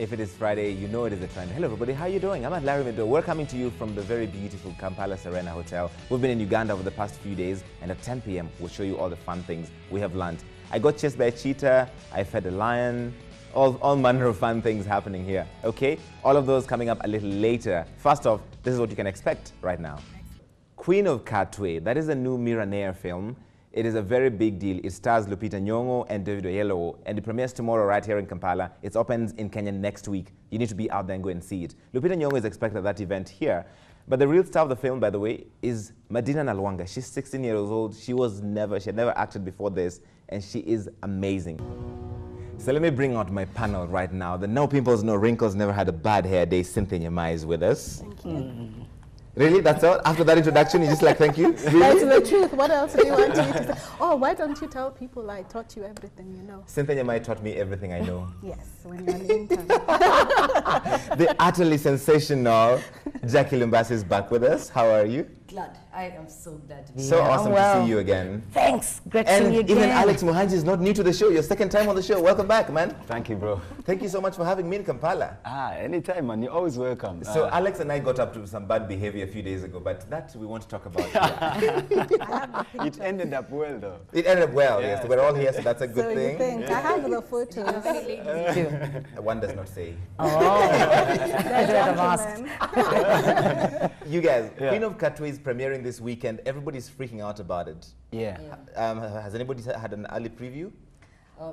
If it is Friday, you know it is a trend. Hello everybody, how are you doing? I'm at Larry Medo. We're coming to you from the very beautiful Kampala Serena Hotel. We've been in Uganda over the past few days, and at 10 p.m. we'll show you all the fun things we have learned. I got chased by a cheetah, I fed a lion, all manner of fun things happening here, okay? All of those coming up a little later. First off, this is what you can expect right now. Queen of Katwe, that is a new Mira film. It is a very big deal. It stars Lupita Nyong'o and David Oyelowo, and it premieres tomorrow right here in Kampala. It opens in Kenya next week. You need to be out there and go and see it. Lupita Nyong'o is expected at that event here. But the real star of the film, by the way, is Madina Nalwanga. She's 16 years old. She had never acted before this, and she is amazing. So let me bring out my panel right now. The No Pimples, No Wrinkles, Never Had a Bad Hair Day. Cynthia Nyamai is with us. Thank you. Really? That's all? After that introduction, you just like, thank you? Really? That's the truth. What else do you want me to say? Oh, why don't you tell people I taught you everything you know? Cynthia Nyamai taught me everything I know. Yes, when you're an intern. The utterly sensational Jackie Lumbasi is back with us. How are you? Glad. I am so glad to be So here. awesome to see you again. Thanks. Great to see you again. Even Alex Muhangi is not new to the show. Your second time on the show. Welcome back, man. Thank you, bro. Thank you so much for having me in Kampala. Anytime, man. You're always welcome. So Alex and I got up to some bad behavior a few days ago, but that we won't talk about. It ended up well, though. It ended up well, yes. Yes. We're all here, so that's a good So thing. you think? I have the photos. One does not say. Oh, You guys, Yeah. Queen of Katwe is premiering this weekend. Everybody's freaking out about it. Yeah. Has anybody had an early preview?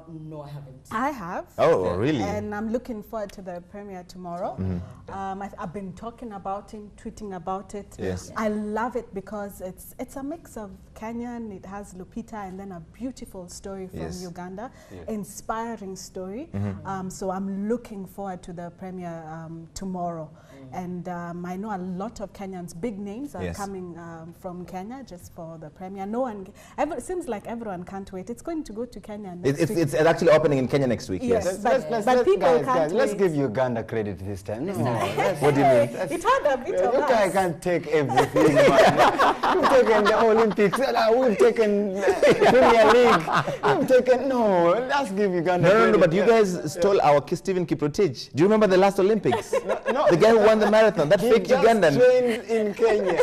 no, I haven't. I have. Oh, really? And I'm looking forward to the premiere tomorrow. I've been talking about it, tweeting about it. Yes. I love it because it's a mix of Kenyan, it has Lupita, and then a beautiful story from Uganda, inspiring story. So I'm looking forward to the premiere tomorrow. And I know a lot of Kenyans, big names are coming from Kenya just for the premiere. It seems like everyone can't wait. It's going to go to Kenya next week. It's actually opening in Kenya next week, yes. But people can't let's wait. give Uganda credit this time. No, What do you mean? It had a bit of you guys us. can't take everything, man. You've taken the Olympics, we've taken Premier League, we've taken, no, let's give Uganda credit. No, but you guys stole our Stephen Kiprotich. Do you remember the last Olympics? No. The guy who won the marathon, that fake Ugandan. He trained in Kenya.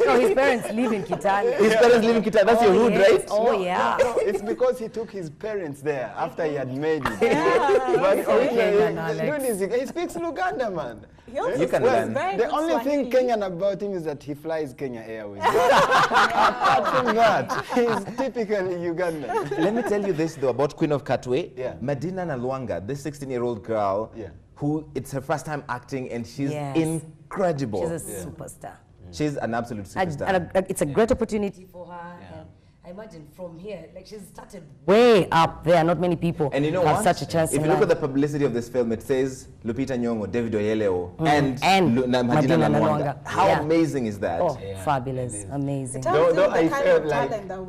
No, his parents live in Kitale. His parents live in Kitale. That's your hood, yes. right? Oh, yeah. No, it's because he took his parents there after he had made it. Yeah, But Alex. he speaks Luganda, man. He also You can speaks learn. very The good only thing Swahili. Kenyan about him is that he flies Kenya Airways. Apart from that, he's typically Ugandan. Let me tell you this, though, about Queen of Katwe. Yeah. Madina Nalwanga, this 16-year-old girl, who it's her first time acting, and she's incredible. She's a superstar. She's an absolute superstar. It's a great opportunity for her. And I imagine from here, like she's started way up there. Not many people And you know have what? such a chance If in you look life. at the publicity of this film, it says Lupita Nyong'o, David Oyelowo, and Madina Madina Nalwanga. Nalwanga. How Yeah. amazing is that? Oh, fabulous, amazing. Tells you Though the I kind felt of like- talent that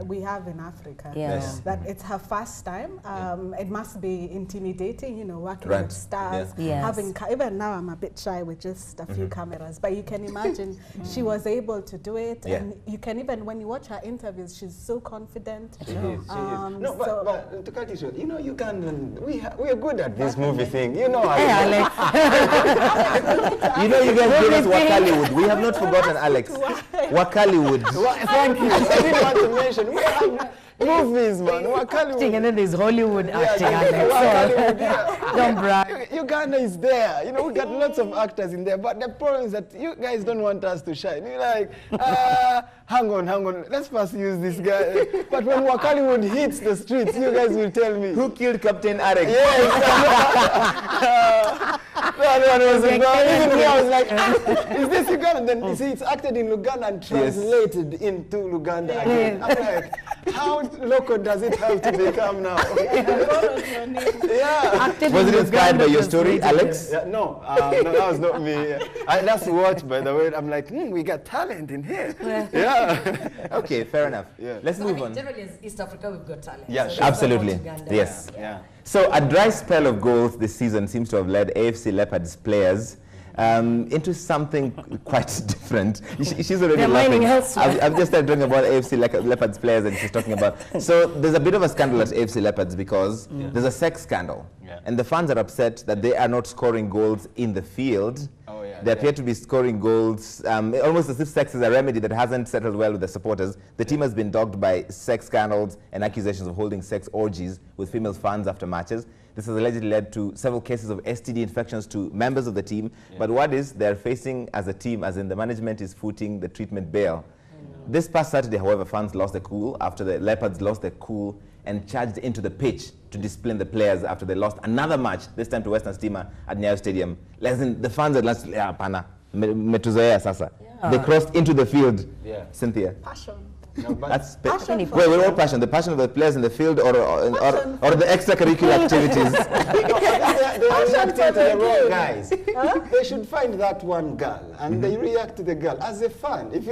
we have in Africa. Yeah. Yes. That it's her first time. It must be intimidating, working Right. with stars. Yeah. Yes. Having even now I'm a bit shy with just a few cameras, but you can imagine she was able to do it, and you can even when you watch her interviews, she's so confident. She is. No, so- but to cut it short, Ugandan, we are good at this movie thing. Hey, Alex. You know, you guys gave us Wakaliwood. We have not forgotten, Alex. Wakaliwood. Thank you. I didn't want to mention. We have movies, man. Acting, and then there's Hollywood acting. Hollywood, Alex. Don't brag. Uganda is there. We got lots of actors in there, but the problem is that you guys don't want us to shine. You're like, hang on, let's first use this guy. But when Wakaliwood hits the streets, you guys will tell me. Who killed Captain Arek? Yes. That one was even me, I was like, is this Uganda? Then you see, it's acted in Luganda and translated into Luganda again. I'm like, how local does it have to become now? Acted Was in it inspired by Uganda your story, translated. Alex? Yeah, no, that was not me. I just watched, by the way. I'm like, we got talent in here. Yeah. Okay, fair enough. Yeah. Let's move on. Generally, as East Africa, we've got talent. Yeah, So sure. that's Absolutely. about Uganda. Yes. Yeah. So a dry spell of goals this season seems to have led AFC Leopards players into something quite different. She's already They're laughing. mining elsewhere. I've just started talking about AFC Leopards players, and she's talking about. So there's a bit of a scandal at AFC Leopards because there's a sex scandal, and the fans are upset that they are not scoring goals in the field. Oh, yeah, they appear to be scoring goals almost as if sex is a remedy that hasn't settled well with the supporters. The team has been dogged by sex scandals and accusations of holding sex orgies with female fans after matches. This has allegedly led to several cases of STD infections to members of the team. But what is they're facing as a team, as in the management is footing the treatment bail. This past Saturday, however, fans lost their cool after the Leopards lost their cool and charged into the pitch to discipline the players after they lost another match, this time to Western Steamer at NYERI Stadium. Listen, the fans had lost, metuzoea sasa. They crossed into the field. Cynthia. Passion. No, but That's Passion wait, for what passion? The passion of the players in the field, or the extracurricular activities? they react to the wrong guys. They should find that one girl and they react to the girl as a fan. If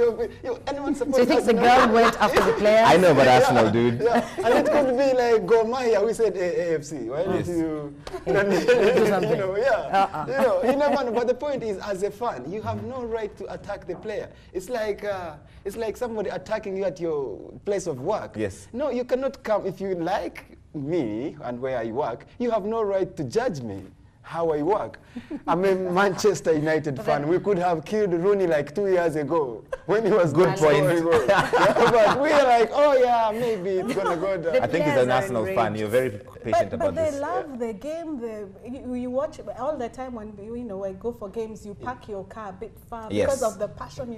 anyone supports. So you think the girl went after the players? I know, but Arsenal, dude. And it could be like Gomaya, we said AFC. Why don't you you never know. But the point is, as a fan, you have no right to attack the player. It's like somebody attacking you at your place of work. Yes. No, you cannot come. If you like me and where I work, you have no right to judge me how I work. I'm a Manchester United fan. We could have killed Rooney like 2 years ago when he was Good point. But we are like, oh yeah, maybe it's gonna go down. I think he's an Arsenal fan. You're very patient about but they this. love the game. You watch all the time when I go for games. You park your car a bit far because of the passion.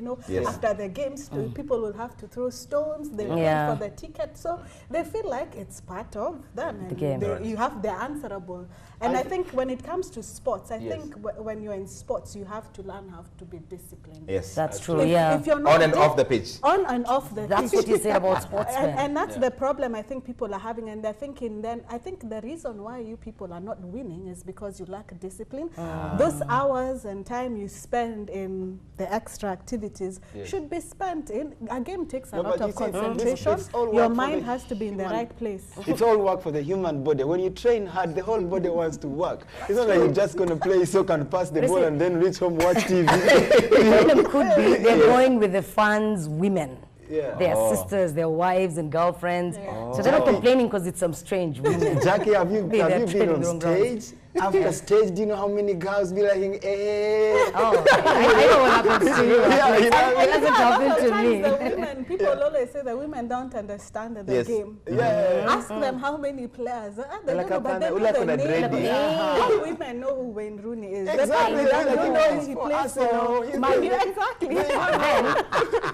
After the games, people will have to throw stones. They pay for the ticket, so they feel like it's part of them. And the game. They're answerable. And I think when it comes to sports, I think when you're in sports, you have to learn how to be disciplined. Yes, that's true. If you're not on and off the pitch. On and off the pitch. That's what you say about sportsmen. And that's the problem I think people are having, and they're thinking then, I think the reason why you people are not winning is because you lack discipline. Those hours and time you spend in the extra activities should be spent in, a game takes a lot of concentration. Your mind has to be in the right place. It's all work for the human body. When you train hard, the whole body wants to work. It's not like you're just going to play soccer and pass the ball and then reach home, watch TV. The problem could be they're going with the fans' women. Their sisters, their wives and girlfriends. So they're not complaining because it's some strange women. Jackie, have you been on stage? After stage, do you know how many girls be like, eh? Oh, I know what happens to you. It doesn't happen to me. The women, people always say the women don't understand the game. Ask them how many players. They don't know, but they know the name. All women know who Wayne Rooney is. Exactly. They don't know he plays for Man U. Exactly.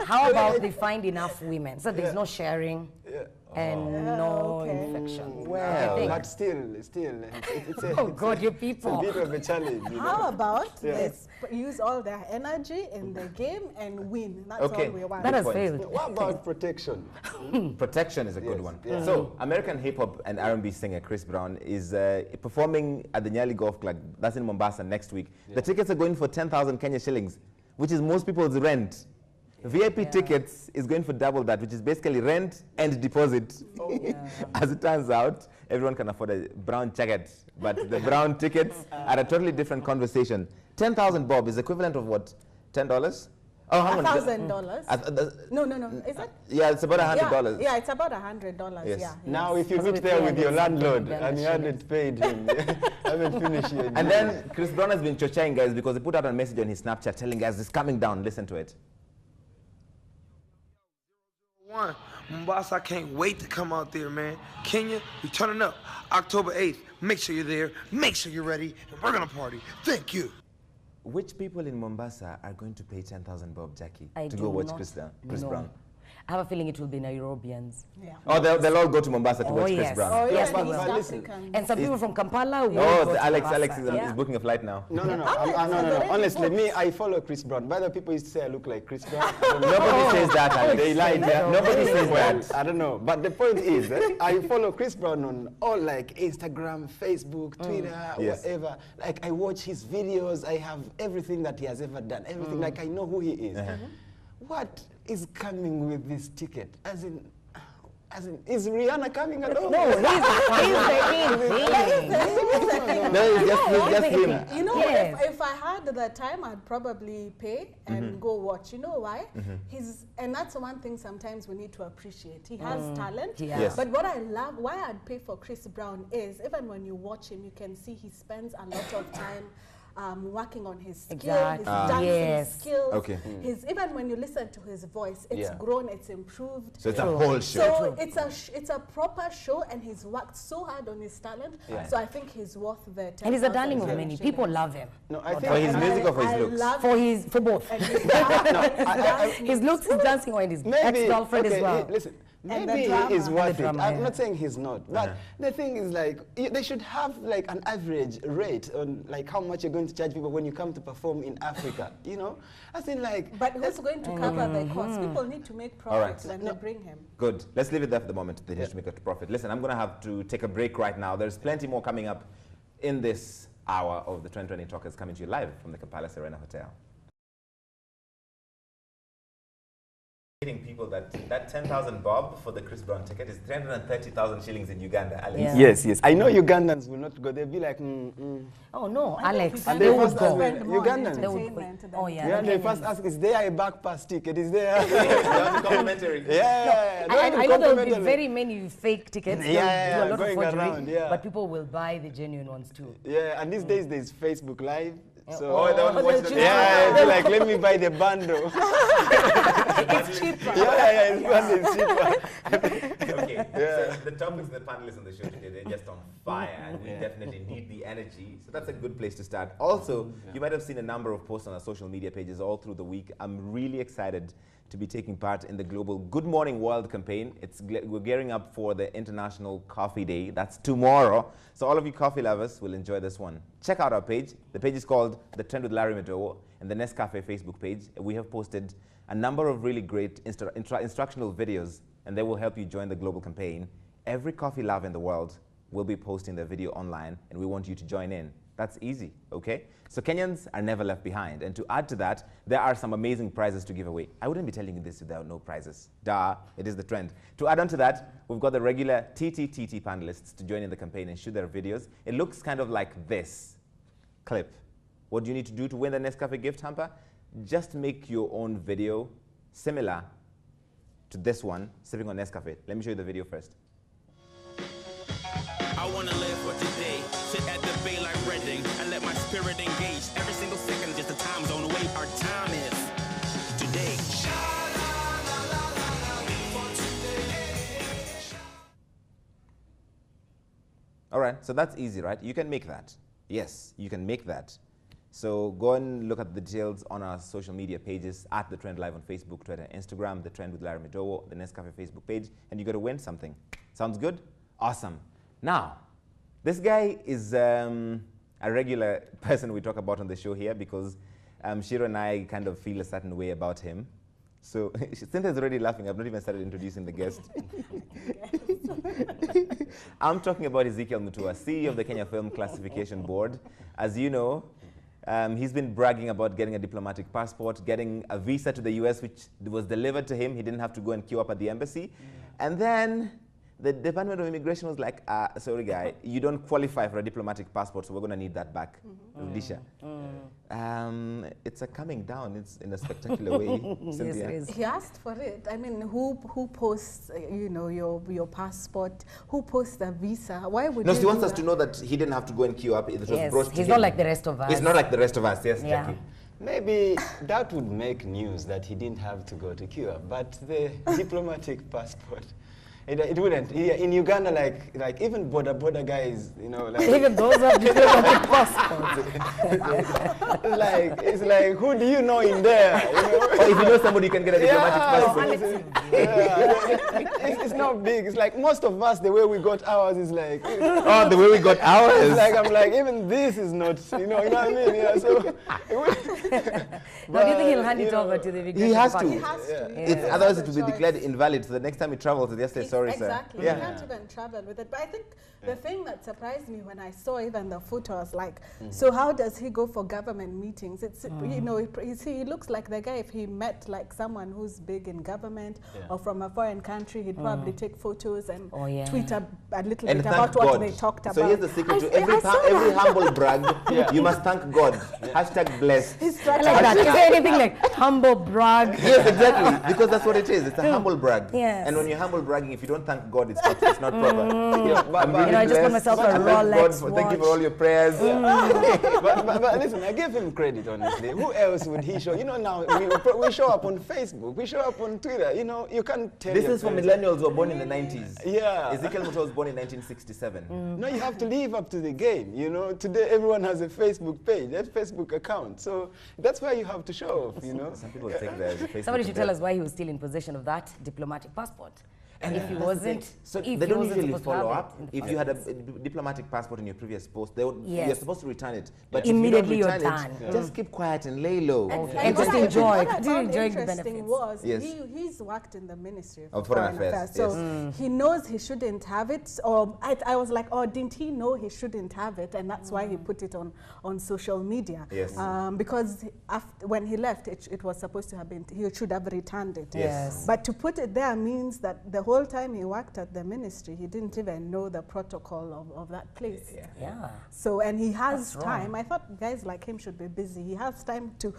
How about they find enough women so there's no sharing and no infection? Well, but still, it's God, you people. It's a bit of a challenge. How about let's use all their energy in the game and win? That's all we want. That has failed. What about protection? Protection is a good one. So, American hip-hop and R&B singer Chris Brown is performing at the NYERI Golf Club. That's in Mombasa next week. The tickets are going for 10,000 Kenya shillings, which is most people's rent. VIP tickets is going for double that, which is basically rent and deposit. As it turns out, everyone can afford a brown jacket, but the brown tickets are a totally different conversation. 10,000 bob is equivalent of what? $10? Oh, how much? $1,000. No. Is it? Yeah, it's about $100. Yeah, it's about $100. Yes. Yeah. Now, if you meet there with your landlord and you hadn't paid him, haven't finished yet. And then Chris Brown has been choching guys because he put out a message on his Snapchat telling guys it's coming down. Listen to it. Mombasa, I can't wait to come out there, man. Kenya, we turning up October 8th. Make sure you're there. Make sure you're ready. And we're going to party. Thank you. Which people in Mombasa are going to pay 10,000 bob, Jackie, to go watch Chris Brown? I have a feeling it will be Nairobians. Yeah. Oh, they'll all go to Mombasa to watch Chris Brown. Oh, yes, but listen. And some people from Kampala will Oh, go to Alex Mombasa. is booking a flight now. No. Honestly, me, I follow Chris Brown. By the way, people used to say I look like Chris Brown. Nobody says that. They lied. Nobody says that. I don't know. But the point is, I follow Chris Brown on all like Instagram, Facebook, Twitter, whatever. Like I watch his videos. I have everything that he has ever done. Everything. Like I know who he is. What is coming with this ticket? As in, As in, is Rihanna coming along? No, he's the king. No, it's just him. You know, if I had the time, I'd probably pay and go watch. You know why? And that's one thing sometimes we need to appreciate. He has talent. Yes. But what I love, why I'd pay for Chris Brown is, even when you watch him, you can see he spends a lot of time working on his skill, his dancing skills. Okay. Even when you listen to his voice, it's grown, it's improved. So it's a whole show. So it's a proper show, and he's worked so hard on his talent. So I think he's worth the 10,000. And he's a darling of many. People love him. No, I think for his music or for his looks? For both. His looks, his dancing, or his ex-girlfriend as well. Listen. Maybe he is worth it. I'm not saying he's not, but the thing is, like, they should have like an average rate on like how much you're going to charge people when you come to perform in Africa. You know, I think like. But who's going to cover the cost? People need to make profits when they bring him. Good. Let's leave it there for the moment. They just make a profit. Listen, I'm going to have to take a break right now. There's plenty more coming up in this hour of the 2020 Talkers, coming to you live from the Kampala Serena Hotel. People that 10,000 bob for the Chris Brown ticket is 330,000 shillings in Uganda, Alex. Yes. I know Ugandans will not go. They'll be like, Oh no, Alex. And they first ask, Ugandans. They first ask, is there a back pass ticket? Is there? Complimentary. I know there will be very many fake tickets. Do a lot going of forgery, around. but people will buy the genuine ones too. Yeah, and these days there's Facebook Live. So they'll like, let me buy the bundle. It's cheaper. It's cheaper. Okay, so the topics the panelists on the show today, they're just on fire, and we definitely need the energy. So that's a good place to start. Also, you might have seen a number of posts on our social media pages all through the week. I'm really excited to be taking part in the global Good Morning World campaign. We're gearing up for the International Coffee Day. That's tomorrow. So all of you coffee lovers will enjoy this one. Check out our page. The page is called The Trend with Larry Medowo, and the Nescafe Facebook page. We have posted a number of really great instructional videos, and they will help you join the global campaign. Every coffee lover in the world will be posting their video online, and we want you to join in. That's easy, okay? So Kenyans are never left behind. And to add to that, there are some amazing prizes to give away. I wouldn't be telling you this if there were no prizes. Duh, it is the trend. To add on to that, we've got the regular TTTT panelists to join in the campaign and shoot their videos. It looks kind of like this clip. What do you need to do to win the Nescafe gift hamper? Just make your own video similar to this one, sipping on Nescafe. Let me show you the video first. I want to live for today, sit at the bay like Redding, and let my spirit engage. Every single second, just the time zone away. Our time is today. All right, so that's easy, right? You can make that. Yes, you can make that. So go and look at the details on our social media pages, at The Trend Live on Facebook, Twitter, Instagram, The Trend with Larry Medowo, the Nescafe Facebook page, and you got to win something. Sounds good? Awesome. Now, this guy is a regular person we talk about on the show here because Shiro and I kind of feel a certain way about him. So Cynthia's already laughing. I've not even started introducing the guest. I'm talking about EZEKIEL MUTUA, CEO of the Kenya Film Classification Board. As you know, he's been bragging about getting a diplomatic passport, getting a visa to the US, which was delivered to him. He didn't have to go and queue up at the embassy. And then the Department of Immigration was like, sorry guy, you don't qualify for a diplomatic passport, so we're going to need that back. Rudisha. It's a coming down. It's in a spectacular way. Yes, it is. He asked for it. I mean, who posts, you know, your passport? Who posts the visa? Why would no, you she wants us to know that he didn't have to go and queue up. It was brought to he's him. not like the rest of us. He's not like the rest of us. Yes, Yeah. Jackie. Maybe that would make news that he didn't have to go to Cuba, but the diplomatic passport. It wouldn't. In Uganda, like even border guys, you know, like even those are diplomatic passports. it's like who do you know in there? You know? Or if you know somebody, you can get a diplomatic passport. It's not big. It's like most of us, the way we got ours is like. Oh, the way we got ours. It's like I'm like even this is not. You know what I mean? Yeah. So. Now, do you think he'll hand it over to the immigration He has to. department? He has to. Otherwise, it will be declared invalid. So the next time he travels, they just say, sorry, exactly. sir. You can't even travel with it. But I think the thing that surprised me when I saw even the photo was like, so how does he go for government meetings? It's you know, he looks like the guy if he met like someone who's big in government or from a foreign country, he'd probably take photos and tweet a little bit about what they talked about. So here's the secret to every humble brag. You must thank God. Hashtag blessed. I like that. Is there anything like humble brag? Yes, exactly. Because that's what it is. It's a humble brag. Yes. And when you're humble bragging, if you don't thank God, it's not proper. I'm really you know, I just got myself a Rolex watch. Thank you for all your prayers. But listen, I give him credit, honestly. Who else would he show? You know, now we show up on Facebook, we show up on Twitter. You know, you can't tell. This is for millennials who were born in the 90s. Yeah. Ezekiel Mutua was born in 1967. No, you have to live up to the game. You know, today everyone has a Facebook page, a Facebook account. So that's why you have to show off, you know. Some people take their Facebook. Somebody should tell us why he was still in possession of that diplomatic passport. And if he wasn't, so if they he don't wasn't usually supposed to follow have up. it in the If you had a first diplomatic passport in your previous post, you're supposed to return it. But immediately if you you're don't return done. it, just keep quiet and lay low. And just enjoy. What I Continue found enjoying the interesting benefits. was he's worked in the Ministry Of Foreign Affairs, so he knows he shouldn't have it. Or I was like, oh, didn't he know he shouldn't have it? And that's why he put it on social media. Yes. Because when he left, it was supposed to have been, he should have returned it. Yes. But to put it there means that the whole time he worked at the ministry, he didn't even know the protocol of that place. Yeah. So, and he has time. I thought guys like him should be busy. He has time to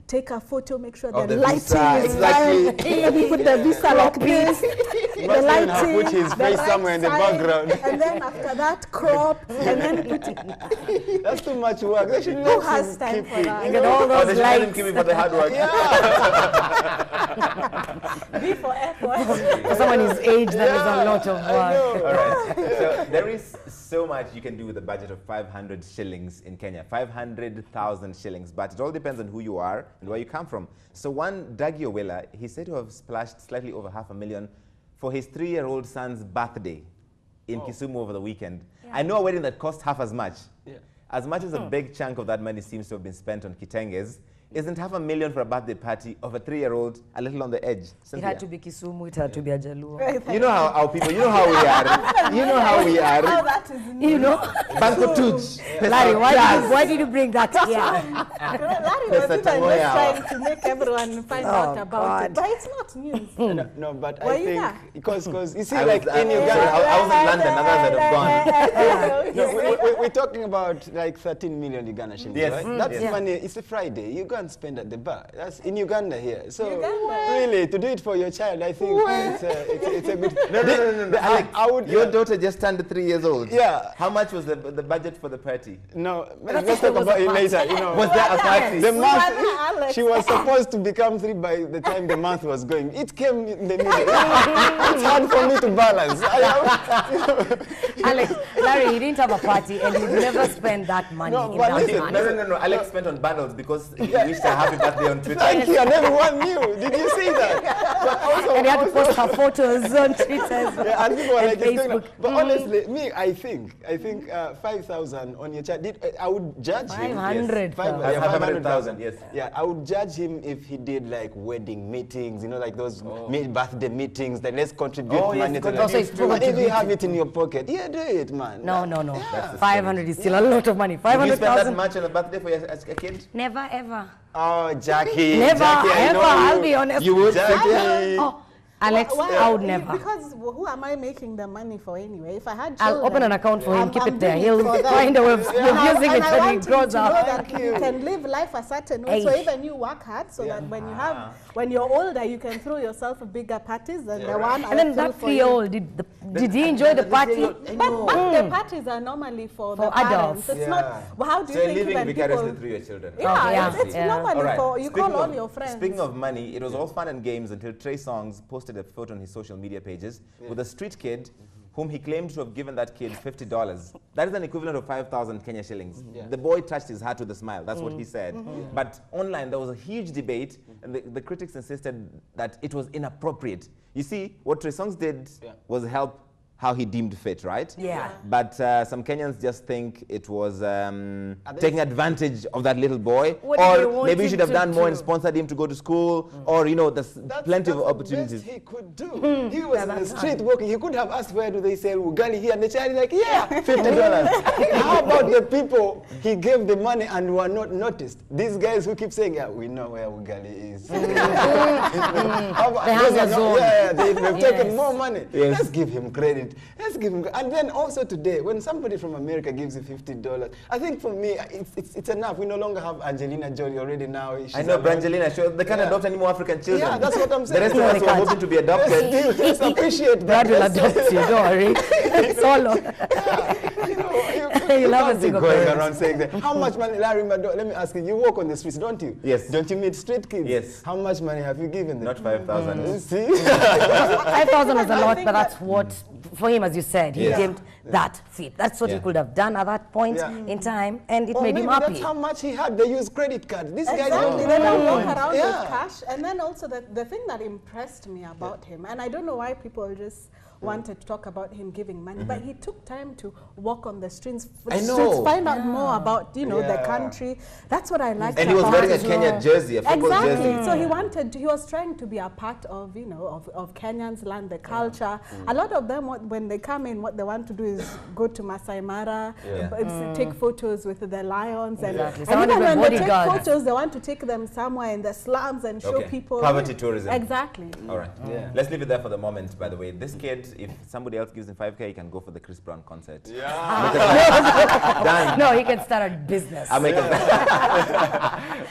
take a photo, make sure the lighting is right. Maybe put the visa like this. The lighting, put his face somewhere in the background. And then after that, crop, and then put it. That's too much work. They should Who has time for that? You get all They those should let him lights. keep me for the hard work. B for effort. For someone his age, that is a lot of work. All right. So there is so much you can do with a budget of 500 shillings in Kenya, 500,000 shillings. But it all depends on who you are and where you come from. So one Dagi Owela, he said to have splashed slightly over $500,000 for his 3-year-old son's birthday in Kisumu over the weekend. I know a wedding that cost half as much. As much as a big chunk of that money seems to have been spent on kitenges, isn't $500,000 for a birthday party of a 3-year-old a little on the edge? It Cynthia? had to be Kisumu, it had to be a Jaluo. You know how our people, you know how we are. You know how we are. Oh, that is new. You know? Banco Tuj. Larry, why did you bring that here? Larry was even just trying to make everyone find out about it. But it's not news. No, but Were I you think, there? because you see, I like was, in Uganda, I was in London, others had have gone. no, we're talking about like 13 million Uganda shillings, Yes. right? That's Yes. money. It's a Friday. You go and spend at the bar. That's in Uganda here. So Uganda? really, to do it for your child, I think it's a good. No. Alex, I would. your daughter just turned 3 years old. Yeah. How much was the budget for the party? No, let's talk about it later. You know, Was there a party? the month Alex. she was supposed to become 3 by the time the month was going. It came in the middle. It's hard for me to balance. Alex, Larry, he didn't have a party and he would never spend that money No, in but that listen, month. No. Alex spent on bundles because he wished her happy birthday on Twitter. Thank you, and everyone knew. Did you see that? But also, And he had to post her photos on Twitter yeah, and people were like, and it's going Facebook. on. But honestly, me, I think 5,000 on your child. I would judge him. 500,000. 500,000, yes. Yeah, I would judge him if he did like wedding meetings, you know, like those birthday meetings that let's contribute money to Also, it's But if you have it in your pocket, yeah, do it, man. No. That's 500 is still a lot of money. Did you spend that 500,000. much on a birthday for a kid? Never ever. Oh, Jackie. Never Jackie, I ever. know I'll you. be honest. You would? Jackie. Oh, Alex, Why? I would never. Because who am I making the money for anyway? If I had children, I'll open an account for him, keep I'm it there. doing He'll for them. find a way of using it I when he want him grows to know up. that you can live life a certain way. So Hey. even you work hard so that when you're older, you can throw yourself bigger parties than the one. And then that 3-year-old, did he enjoy the party? But birthday parties are normally for the adults. parents. It's not. Well, how do you So you're think living even vicariously people? through your children. Yeah, Okay, it's yeah. normally All right. for you Speaking call all of- your friends. Speaking of money, it was all fun and games until Trey Songz posted a photo on his social media pages with a street kid whom he claimed to have given that kid $50. That is an equivalent of 5,000 Kenya shillings. The boy touched his heart with a smile. That's what he said. But online, there was a huge debate, and the critics insisted that it was inappropriate. You see, what Trey Songz did was help how he deemed fit, right? Yeah. But some Kenyans just think it was taking advantage of that little boy. Or maybe you should have done more and sponsored him to go to school. Or, you know, there's plenty of opportunities. That's the best he could do. He was in the street walking. He could have asked, where do they sell ugali here? And the child is like, yeah, $50. How about the people he gave the money and were not noticed? These guys who keep saying, yeah, we know where ugali is. They've taken more money. Yes. Let's give him credit. Let's give him. And then also today, when somebody from America gives you $50, I think for me, it's enough. We no longer have Angelina Jolie already now. I know, Brangelina, they can't adopt any more African children. Yeah, that's what I'm saying. The rest of us were hoping to be adopted. Let's appreciate that. Brad will adopt you, don't worry. Solo. You can't be going around saying that. How much money, Larry Mado, let me ask you, you walk on the streets, don't you? Yes. Don't you meet street kids? Yes. How much money have you given them? Not 5,000. See? 5,000 was a lot, but that's what, for him, as you said, he deemed that fit. That's what he could have done at that point in time, and it made him happy. That's how much he had. They use credit cards. This guy Exactly. They don't walk around with cash. And then also the thing that impressed me about him, and I don't know why people just wanted to talk about him giving money, but he took time to walk on the streets, find out more about, you know, the country. That's what I liked. And he was wearing a Kenya jersey, a football jersey. So he was trying to be a part of, you know, of Kenyans land, the culture. A lot of them, when they come in, what they want to do is go to Masai Mara, take photos with the lions, and even when they take photos, they want to take them somewhere in the slums and show people poverty tourism. Exactly. All right. Let's leave it there for the moment. By the way, this kid, if somebody else gives him 5K, he can go for the Chris Brown concert. No, he can start a business. We're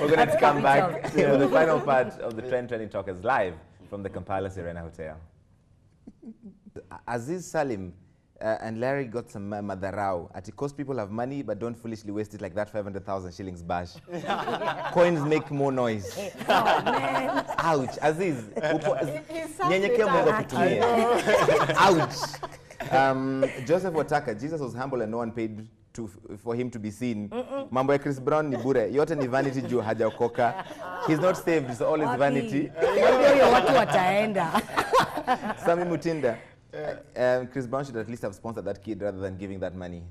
going to come back for the final part of the Trending Talkers live from the Kampala Serena Hotel. Aziz Salim and Larry got some madarao. At cost people have money, but don't foolishly waste it like that 500,000 shillings bash. Coins make more noise. Oh, man. Ouch. Aziz. Ouch. Joseph Wataka, Jesus was humble and no one paid for him to be seen. Mambo ya Chris Brown ni bure. Yote ni vanity juu hajaokoka. He's not saved, it's all his vanity. Watu wataenda. Sami Mutinda. Chris Brown should at least have sponsored that kid rather than giving that money.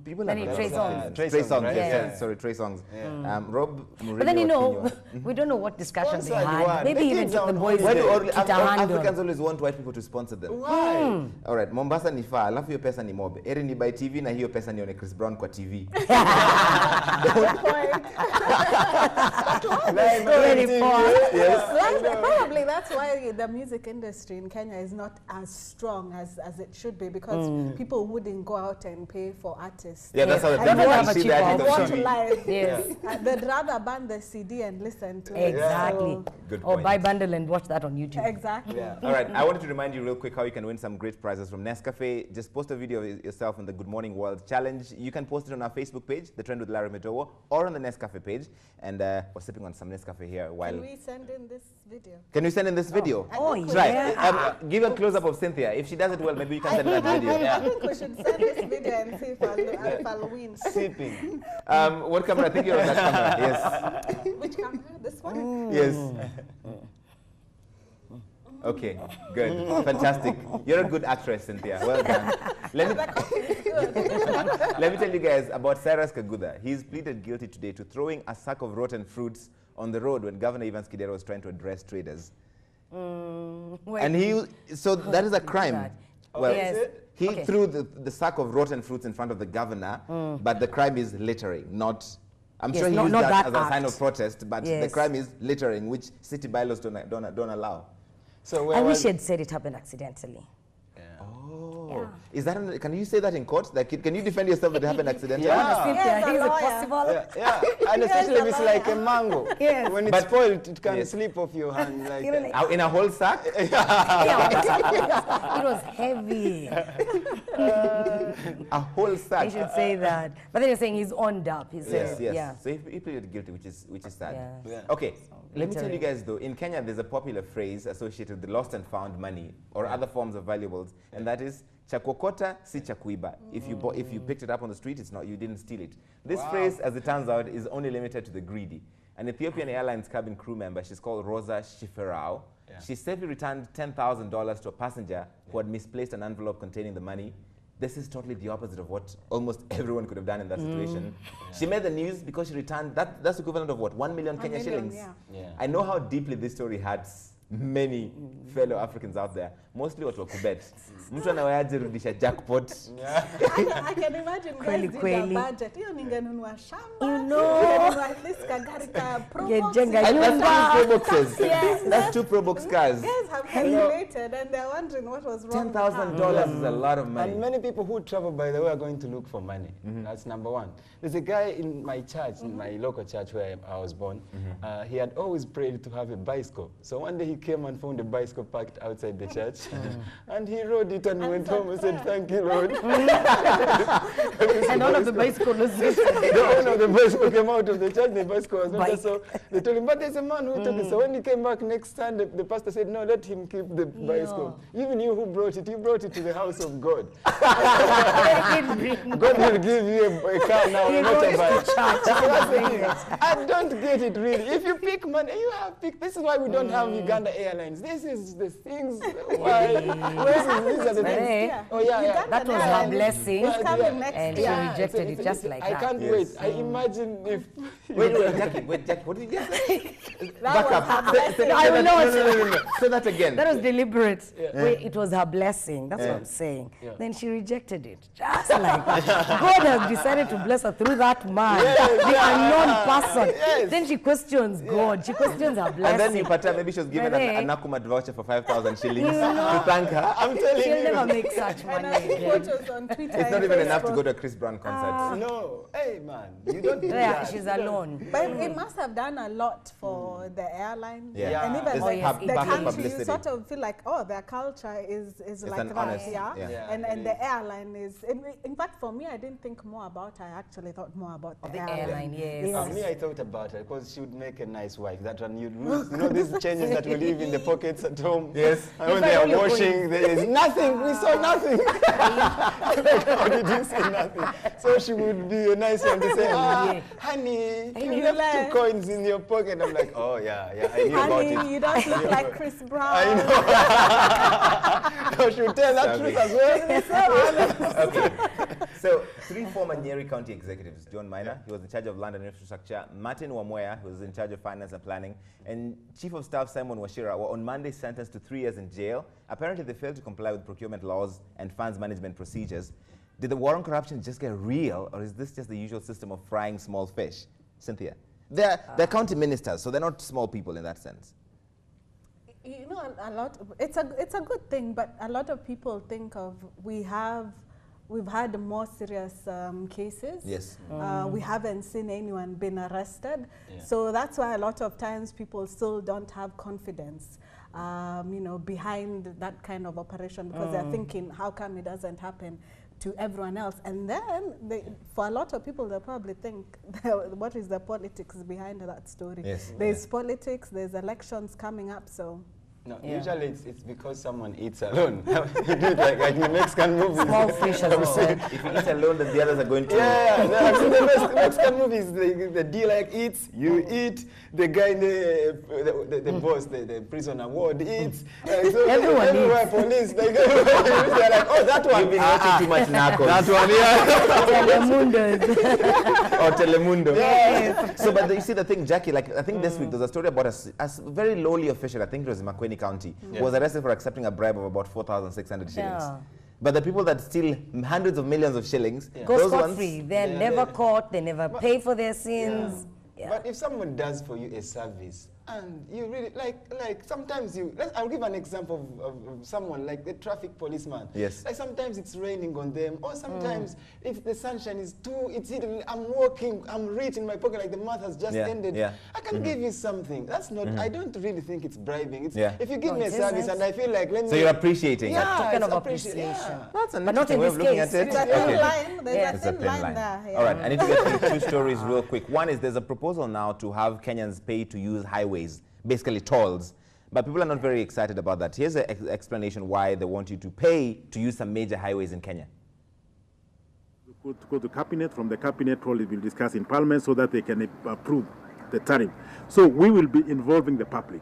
People have Trey Songz. Trey Songz, right? Yes. Sorry, Trey Songz. Rob Mourinho. But then, you know, we don't know what discussions they had. Maybe even took the boys Why do Africans Africans always want white people to sponsor them? Why? All right, Mombasa ni faa, alafu hiyo pesa ni mob. Eri ni buy TV na hiyo pesa nione Chris Brown kwa TV. Probably that's why the music industry in Kenya is not as strong as it should be, because people wouldn't go out and pay for artists. Yeah, that's how They don't have a see cheap that They want to live. Yes. They'd rather burn the CD and listen to it. Exactly. So Good Or point. buy bundle and watch that on YouTube. exactly. All right, I wanted to remind you real quick how you can win some great prizes from Nescafe. Just post a video of yourself in the Good Morning World Challenge. You can post it on our Facebook page, The Trend with Larry Medowo, or on the Nescafe page. And we're sipping on some Nescafe here while... Can we send in this video? Can you send in this video? Oh, Try. yeah. Give a close-up of Cynthia. If she does it well, maybe you can send that video. I think we should send this video and see if I'll win. Sipping. What camera? I think you're on that camera. Yes. Which camera? This one? Yes. Okay, good. Fantastic. You're a good actress, Cynthia. Well done. Let me tell you guys about Cyrus Kaguda. He's pleaded guilty today to throwing a sack of rotten fruits on the road when Governor Evans Kidero was trying to address traders. And so that is a crime. Well, Yes. he threw the sack of rotten fruits in front of the governor, but the crime is littering, not... I'm sure he used that as a sign of protest, but the crime is littering, which city bylaws don't allow. So I wish he had said it happened accidentally. Oh, is that? Can you say that in court? Like, can you defend yourself that it happened accidentally? Cynthia, is it possible? Yeah, and especially if it's like a mango. Yes. When it's spoiled, it can slip off your hand. Like In a whole sack? It was heavy. A whole sack. I should say that. But then you're saying he's owned up. He says, Yes. yeah. So he pleaded guilty, which is sad. Yeah. Okay, let me tell you guys though, in Kenya there's a popular phrase associated with the lost and found money or other forms of valuables, and that is chakokota si chakuiba. If you picked it up on the street, it's not, you didn't steal it. This phrase, as it turns out, is only limited to the greedy. An Ethiopian Airlines cabin crew member, she's called Rosa Shiferau, She safely returned $10,000 to a passenger who had misplaced an envelope containing the money. This is totally the opposite of what almost everyone could have done in that situation. She made the news because she returned, that's equivalent of what, 1 million Kenya shillings? I know how deeply this story hurts many fellow Africans out there, mostly watu wa kubet. Mtu anawaje rudisha jackpot. I can imagine guys did a budget. Hiyo ningenunua shamba. You know. Ningenunua at least kagari ka Pro Box. That's two Pro Box cars. Guys have calculated and they're wondering what was wrong. $10,000 is a lot of money. And many people who travel, by the way, are going to look for money. That's number one. There's a guy in my church, in my local church where I was born. He had always prayed to have a bicycle. So one day he came and found a bicycle parked outside the church. And he rode it and went home and said, "Thank you, Lord." And all of the bicycle was the bicycle came out of the church, the bicycle was not there. So they told him, but there's a man who took it. So when he came back next Sunday, the pastor said, "No, let him keep the bicycle. Even you who brought it, you brought it to the house of God. God will give you a car now, not a bike." I don't get it really. If you pick money, you have picked. This is why we don't have Uganda Airlines. This is the things why. These are the things. Oh yeah, that was her blessing, and she rejected it just like that. I can't wait. I imagine if. Wait, Jackie, what did you just say? Back up. I will know. No. Say that again. That was deliberate. Wait, it was her blessing. That's what I'm saying. Then she rejected it, just like that. God has decided to bless her through that man, the unknown person. Then she questions God. She questions her blessing. And then you pata, maybe she was given an Nakumatt voucher for 5,000 shillings to thank her. I'm telling you. She'll never make such money again. Photos on Twitter. It's not even enough to go to a Chris Brown concert. No. Hey, man. You don't do that. She's alone. But it must have done a lot for the airline. Yeah. And even the country, publicity. you sort of feel like, oh, their culture is like that. Honest, And the airline is, in fact, for me, I didn't think more about her. I actually thought more about the airline. Yes. Me, I thought about her because she would make a nice wife. That one, you know, these changes that we leave in the pockets at home. Yes. And when they are washing, there is nothing. We saw nothing. We didn't see nothing. So she would be a nice one to say, honey, you left 2 coins in your pocket. I'm like, oh, yeah, I knew about it. Honey, you don't look like Chris Brown. I know. So she would tell that truth as well. Okay. So, 3 former NYERI County executives, John Minor, he was in charge of land and infrastructure, Martin Wamwea, who was in charge of finance and planning, and Chief of Staff Simon Washira were on Monday sentenced to 3 years in jail. Apparently, they failed to comply with procurement laws and funds management procedures. Did the war on corruption just get real, or is this just the usual system of frying small fish? Cynthia? They're county ministers, so they're not small people in that sense. You know, it's a good thing, but a lot of people think of, we've had more serious cases. Yes. We haven't seen anyone been arrested. So that's why a lot of times people still don't have confidence, you know, behind that kind of operation, because they're thinking, how come it doesn't happen to everyone else? And then for a lot of people, they'll probably think, what is the politics behind that story? Yes. There's politics, there's elections coming up, so. No, usually it's because someone eats alone. You do it like in the Mexican movies. Small fish, as we said. If you eat alone, then the others are going to... I've seen the Mexican movies. The dealer eats, you eat, the guy in the boss, the prisoner ward eats. So everywhere police, they're like, oh, that one. You've been watching too much Narcos. That one, Telemundo. Or Telemundo. Yes. So, but you see the thing, Jackie, like, I think this week there's a story about a very lowly official, I think it was in Makueni County, who was arrested for accepting a bribe of about 4,600 shillings. But the people that steal hundreds of millions of shillings, go scot-free. They're never caught, they never pay for their sins. But if someone does for you a service, and you really, like sometimes I'll give an example of someone like the traffic policeman. Yes. Like sometimes it's raining on them, or sometimes if the sunshine is it's hitting, I'm walking, I'm rich in my pocket, like the month has just ended. I can give you something. That's not, I don't really think it's bribing. It's, if you give me a service and I feel like, So you're appreciating it. Token of appreciation. That's an but not interesting in way this of looking case. at it. There's a thin line. There's a thin line there. All right, I need to get through 2 stories real quick. One is there's a proposal now to have Kenyans pay to use highways, basically tolls. But people are not very excited about that. Here's an explanation why they want you to pay to use some major highways in Kenya. To go to cabinet, from the cabinet probably will discuss in parliament so that they can approve the tariff. So we will be involving the public.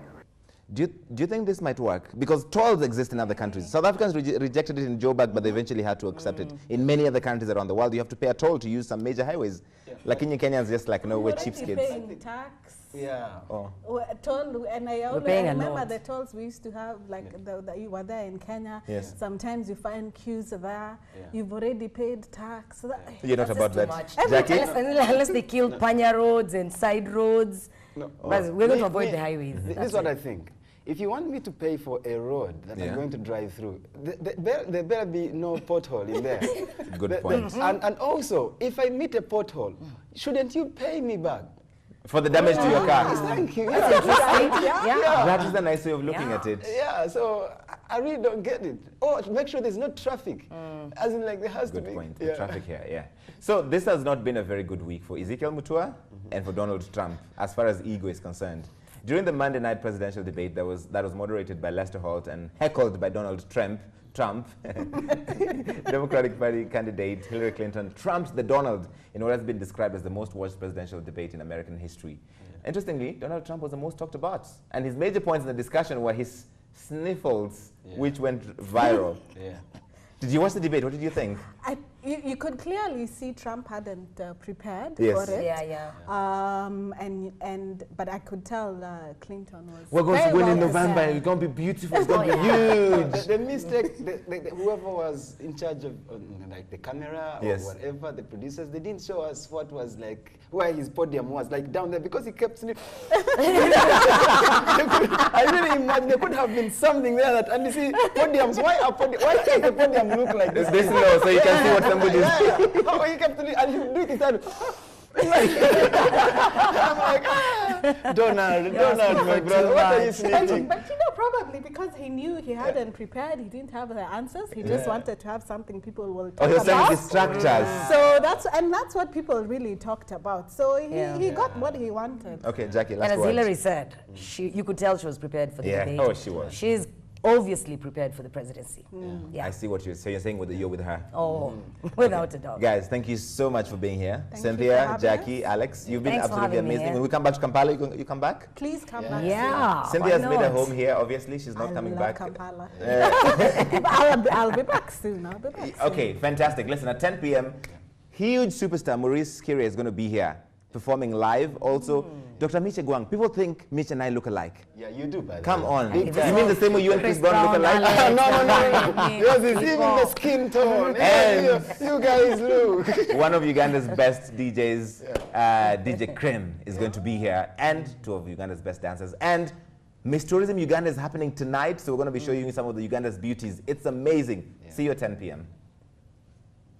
Do you think this might work? Because tolls exist in other countries. South Africans rejected it in Joburg, but they eventually had to accept it. In many other countries around the world, you have to pay a toll to use some major highways. Like in Kenyans, just like, no, we're cheapskates. Paying tax. Yeah. Oh. Toll, and I remember the tolls we used to have, like you were there in Kenya. Yes. Sometimes you find queues there. Yeah. You've already paid tax. You're not about that. Jackie? Unless they kill panya roads and side roads. No. But we're going to avoid the highways. This is what I think. If you want me to pay for a road that I'm going to drive through, there better be no pothole in there. Good point. And also, if I meet a pothole, shouldn't you pay me back? For the damage to your car. Thank you. That's interesting. Yeah. That is a nice way of looking at it. Yeah, so I really don't get it. Oh, make sure there's no traffic. As in, like, there has to be. Good point. The traffic here, yeah. So this has not been a very good week for EZEKIEL MUTUA and for Donald Trump, as far as ego is concerned. During the Monday night presidential debate that was moderated by Lester Holt and heckled by Donald Trump, Democratic Party candidate Hillary Clinton trumped the Donald in what has been described as the most watched presidential debate in American history. Interestingly, Donald Trump was the most talked about, and his major points in the discussion were his sniffles, which went viral. Did you watch the debate? What did you think? You could clearly see Trump hadn't prepared for it. But I could tell Clinton was. We're going to win in November. It's going to be beautiful. It's going to be huge. The mistake, whoever was in charge of like the camera or whatever, the producers, they didn't show us what was like where his podium was, like down there, because he kept sleeping. I really imagine there could have been something there that, and you see podiums. Why can't the podium look like this? This low, so you can see what somebody's. Oh, he kept sleeping, and he would do it inside. I'm like, Donald, my brother, what are you sleeping? But you know, probably because he knew he hadn't prepared, he didn't have the answers. He just wanted to have something people will talk about. Oh, distractors. So that's what people really talked about. So he got what he wanted. Okay, Jackie, last And as word. Hillary said, you could tell she was prepared for the debate. Oh, she was. She's obviously prepared for the presidency. I see what you're saying. You're saying you're with her. Oh, without a doubt. Guys, thank you so much for being here. Thank Cynthia, Jackie, Alex, you've been absolutely amazing. When we come back to Kampala, you come back? Please come back. Yeah. Cynthia's made a home here, obviously. She's not coming back. Kampala. I'll be back soon. Okay, fantastic. Listen, at 10 p.m., huge superstar Maurice Kire is going to be here performing live. Also, Dr. Miche Gwang. People think Miche and I look alike. Yeah, you do, by the way. Come on. You mean the same way you and Chris Brown look alike? No. Yours is even the skin tone. And you guys look. One of Uganda's best DJs, DJ Krim, is going to be here, and two of Uganda's best dancers. And Miss Tourism Uganda is happening tonight, so we're going to be showing you some of the Uganda's beauties. It's amazing. See you at 10 p.m.